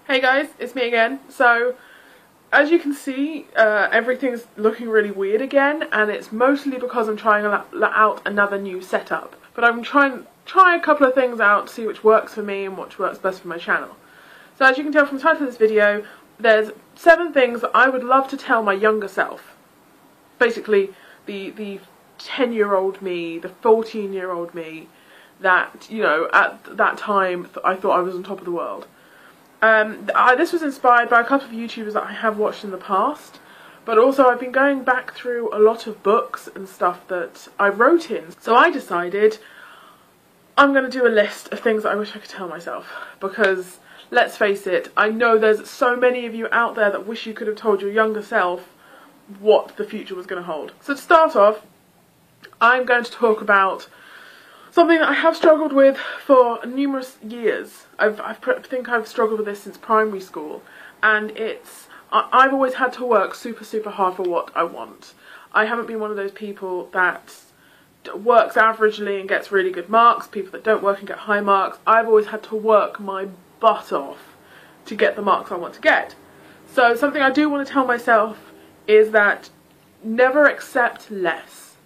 Hey guys, it's me again. So, as you can see, everything's looking really weird again, and it's mostly because I'm trying out another new setup. But I'm trying a couple of things out to see which works for me and which works best for my channel. So as you can tell from the title of this video, there's 7 things that I would love to tell my younger self. Basically, the 10-year-old me, the 14-year-old me, that, you know, at that time I thought I was on top of the world. This was inspired by a couple of YouTubers that I have watched in the past, but also I've been going back through a lot of books and stuff that I wrote in. So I decided I'm going to do a list of things that I wish I could tell myself, because let's face it, I know there's so many of you out there that wish you could have told your younger self what the future was going to hold. So to start off, I'm going to talk about something that I have struggled with for numerous years. I think I've struggled with this since primary school, and I've always had to work super hard for what I want. I haven't been one of those people that works averagely and gets really good marks, people that don't work and get high marks. I've always had to work my butt off to get the marks I want to get. So something I do want to tell myself is that never accept less.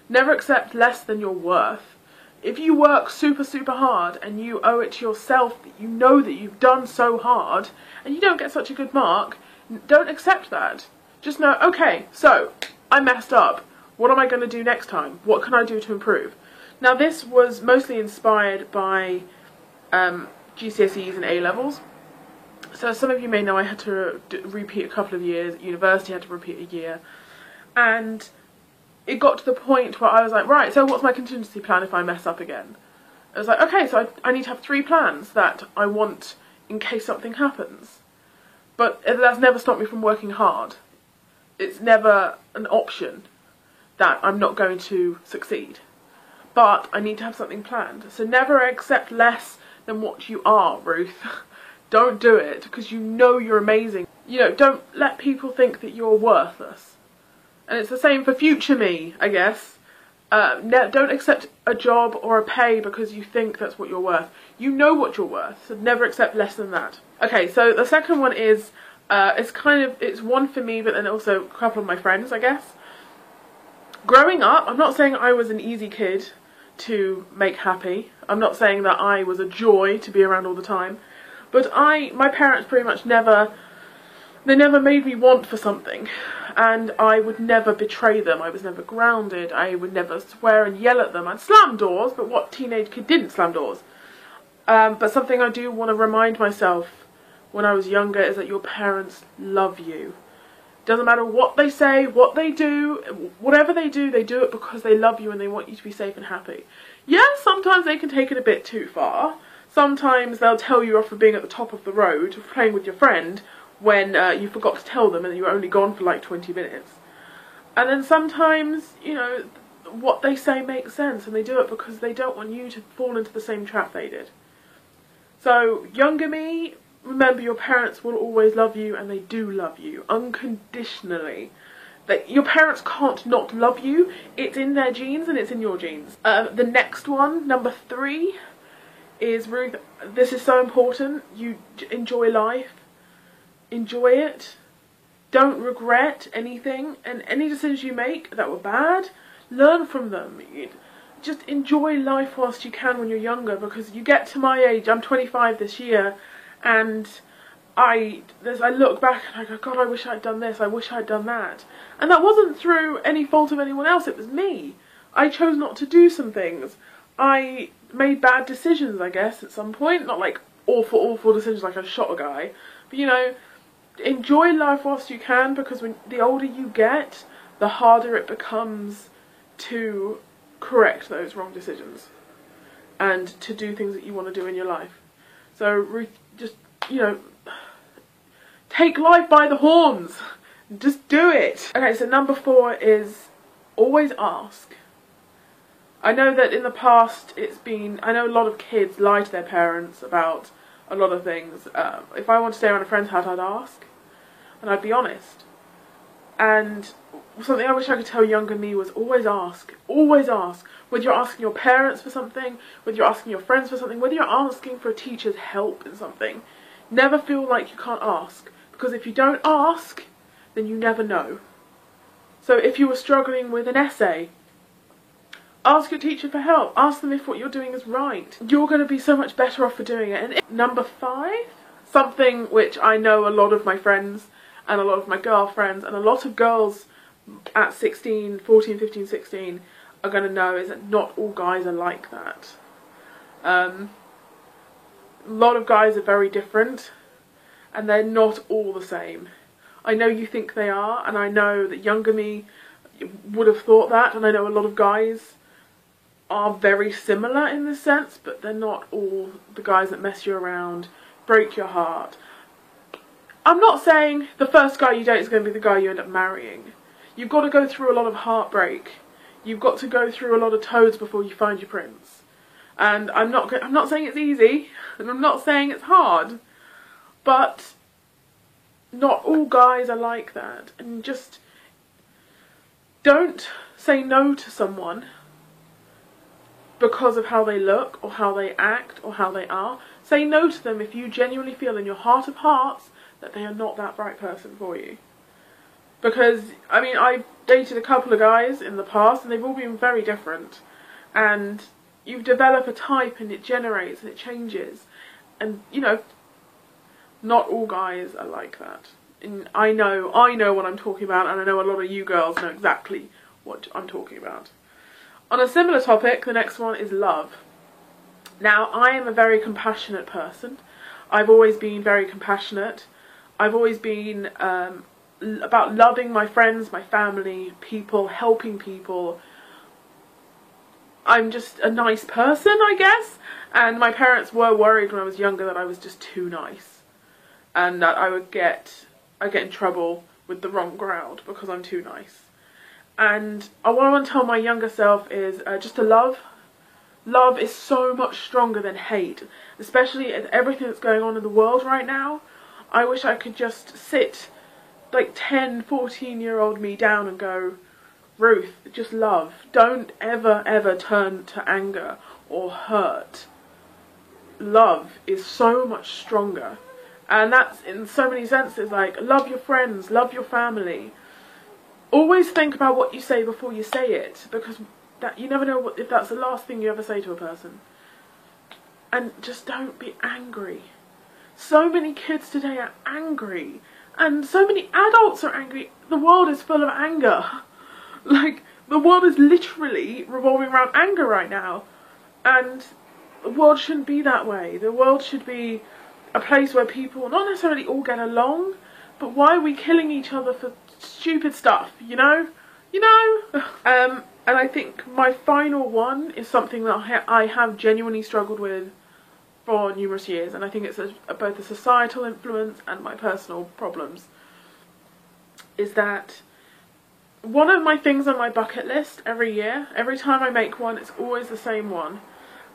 Never accept less than your worth. If you work super hard and you owe it to yourself that you know that you've done so hard and you don't get such a good mark, don't accept that. Just know, okay, so I messed up. What am I going to do next time? What can I do to improve? Now this was mostly inspired by GCSEs and A-levels. So some of you may know I had to repeat a couple of years. At university I had to repeat a year. And it got to the point where I was like, right, so what's my contingency plan if I mess up again? I was like, okay, so I need to have 3 plans that I want in case something happens. But that's never stopped me from working hard. It's never an option that I'm not going to succeed. But I need to have something planned. So never accept less than what you are, Ruth. Don't do it, because you know you're amazing. You know, don't let people think that you're worthless. And it's the same for future me, I guess. Don't accept a job or a pay because you think that's what you're worth. You know what you're worth, so never accept less than that. Okay, so the second one is, it's one for me, but then also a couple of my friends, I guess. Growing up, I'm not saying I was an easy kid to make happy. I'm not saying that I was a joy to be around all the time. But my parents pretty much never made me want for something, and I would never betray them. I was never grounded. I would never swear and yell at them. I'd slam doors, but what teenage kid didn't slam doors? But something I do want to remind myself when I was younger is that your parents love you. Doesn't matter what they say, what they do, whatever they do it because they love you and they want you to be safe and happy. Yes, sometimes they can take it a bit too far. Sometimes they'll tell you off for being at the top of the road, playing with your friend, when you forgot to tell them and you were only gone for like 20 minutes. And then sometimes, you know, what they say makes sense and they do it because they don't want you to fall into the same trap they did. So, younger me, remember your parents will always love you, and they do love you, unconditionally. Your parents can't not love you. It's in their genes and it's in your genes. The next one, number 3, is, Ruth, this is so important. You enjoy life. Enjoy it. Don't regret anything, and any decisions you make that were bad, learn from them. Just enjoy life whilst you can when you're younger, because you get to my age, I'm 25 this year, and I look back and I go, God, I wish I'd done this, I wish I'd done that. And that wasn't through any fault of anyone else, it was me. I chose not to do some things. I made bad decisions, I guess, at some point. Not like awful decisions like I shot a guy, but you know, enjoy life whilst you can, because when the older you get, the harder it becomes to correct those wrong decisions and to do things that you want to do in your life. So Ruth, just, you know, take life by the horns. Just do it. Okay, so number 4 is always ask. I know that in the past I know a lot of kids lie to their parents about a lot of things. If I want to stay around a friend's house, I'd ask, and I'd be honest. And something I wish I could tell younger me was always ask. Always ask. Whether you're asking your parents for something, whether you're asking your friends for something, whether you're asking for a teacher's help in something, Never feel like you can't ask, because if you don't ask, then you never know. So if you were struggling with an essay, ask your teacher for help. Ask them if what you're doing is right. You're going to be so much better off for doing it. And number 5, something which I know a lot of my friends and a lot of my girlfriends and a lot of girls at 16, 14, 15, 16 are going to know, is that not all guys are like that. A lot of guys are very different, and they're not all the same. I know you think they are, and I know that younger me would have thought that, and I know a lot of guys are very similar in this sense, but they're not all the guys that mess you around, break your heart. I'm not saying the first guy you date is going to be the guy you end up marrying. You've got to go through a lot of heartbreak. You've got to go through a lot of toads before you find your prince. And I'm not saying it's easy, and I'm not saying it's hard, but not all guys are like that. And just don't say no to someone because of how they look or how they act or how they are. Say no to them if you genuinely feel in your heart of hearts that they are not that right person for you. Because, I mean, I've dated a couple of guys in the past and they've all been very different. And you develop a type and it generates and it changes. And, you know, not all guys are like that. And I know what I'm talking about, and I know a lot of you girls know exactly what I'm talking about. On a similar topic, the next one is love. Now, I am a very compassionate person. I've always been very compassionate. I've always been about loving my friends, my family, people, helping people. I'm just a nice person, I guess. And my parents were worried when I was younger that I was just too nice, and that I get in trouble with the wrong crowd because I'm too nice. And what I want to tell my younger self is just to love. Love is so much stronger than hate, especially in everything that's going on in the world right now. I wish I could just sit like 10, 14-year-old me down and go, Ruth, just love. Don't ever turn to anger or hurt. Love is so much stronger. And that's in so many senses, like love your friends, love your family. Always think about what you say before you say it, because that you never know if that's the last thing you ever say to a person. And just don't be angry. So many kids today are angry, and so many adults are angry. The world is full of anger. Like, the world is literally revolving around anger right now. And the world shouldn't be that way. The world should be a place where people not necessarily all get along, but why are we killing each other for stupid stuff, you know? And I think my final one is something that I have genuinely struggled with for numerous years, and I think it's both a societal influence and my personal problems, is that one of my things on my bucket list every year, every time I make one, it's always the same one,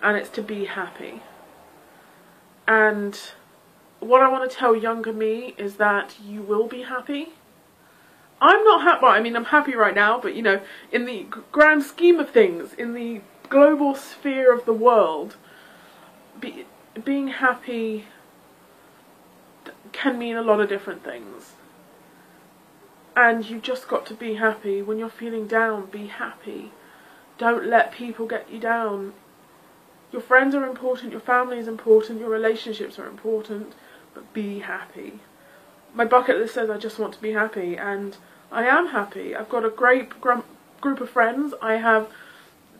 and it's to be happy. And what I want to tell younger me is that you will be happy. I'm not happy, well, I mean I'm happy right now, but you know, in the grand scheme of things, in the global sphere of the world, being happy can mean a lot of different things. And you've just got to be happy. When you're feeling down, be happy. Don't let people get you down. Your friends are important, your family is important, your relationships are important, but be happy. My bucket list says I just want to be happy, and I am happy. I've got a great group of friends. I have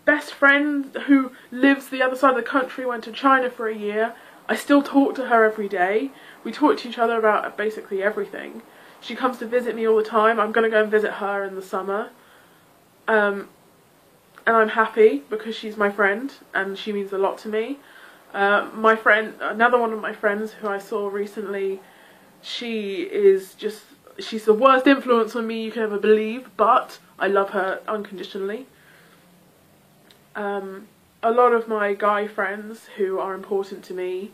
best friend who lives the other side of the country, went to China for a year. I still talk to her every day. We talk to each other about basically everything. She comes to visit me all the time. I'm going to go and visit her in the summer. And I'm happy because she's my friend and she means a lot to me. My friend, another one of my friends who I saw recently, she's the worst influence on me you can ever believe, but I love her unconditionally. A lot of my guy friends who are important to me,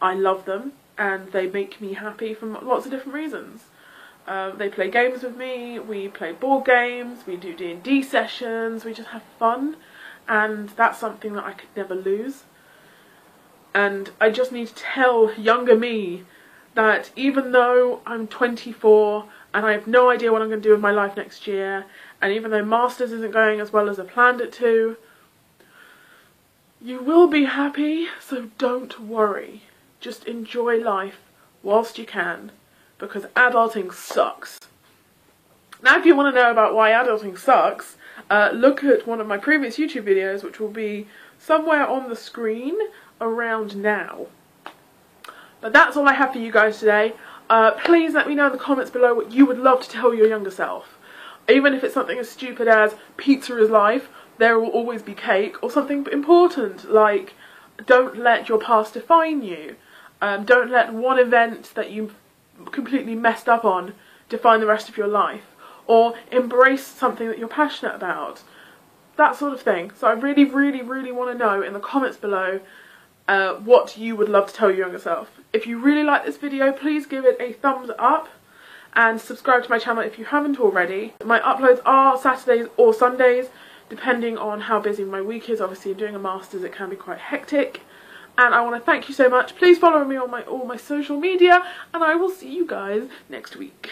I love them and they make me happy for lots of different reasons. They play games with me, we play board games, we do D&D sessions, we just have fun, and that's something that I could never lose. And I just need to tell younger me that even though I'm 24 and I have no idea what I'm going to do with my life next year, and even though Masters isn't going as well as I planned it to, you will be happy, so don't worry. Just enjoy life whilst you can, because adulting sucks. Now, if you want to know about why adulting sucks, look at one of my previous YouTube videos, which will be somewhere on the screen around now. But that's all I have for you guys today. Please let me know in the comments below what you would love to tell your younger self. Even if it's something as stupid as pizza is life, there will always be cake, or something important like don't let your past define you. Don't let one event that you completely messed up on define the rest of your life. Or embrace something that you're passionate about. That sort of thing. So I really, really, really want to know in the comments below what you would love to tell your younger self. If you really like this video, please give it a thumbs up and subscribe to my channel if you haven't already. My uploads are Saturdays or Sundays, depending on how busy my week is. Obviously, doing a Masters, it can be quite hectic. And I want to thank you so much. Please follow me on all my social media, and I will see you guys next week.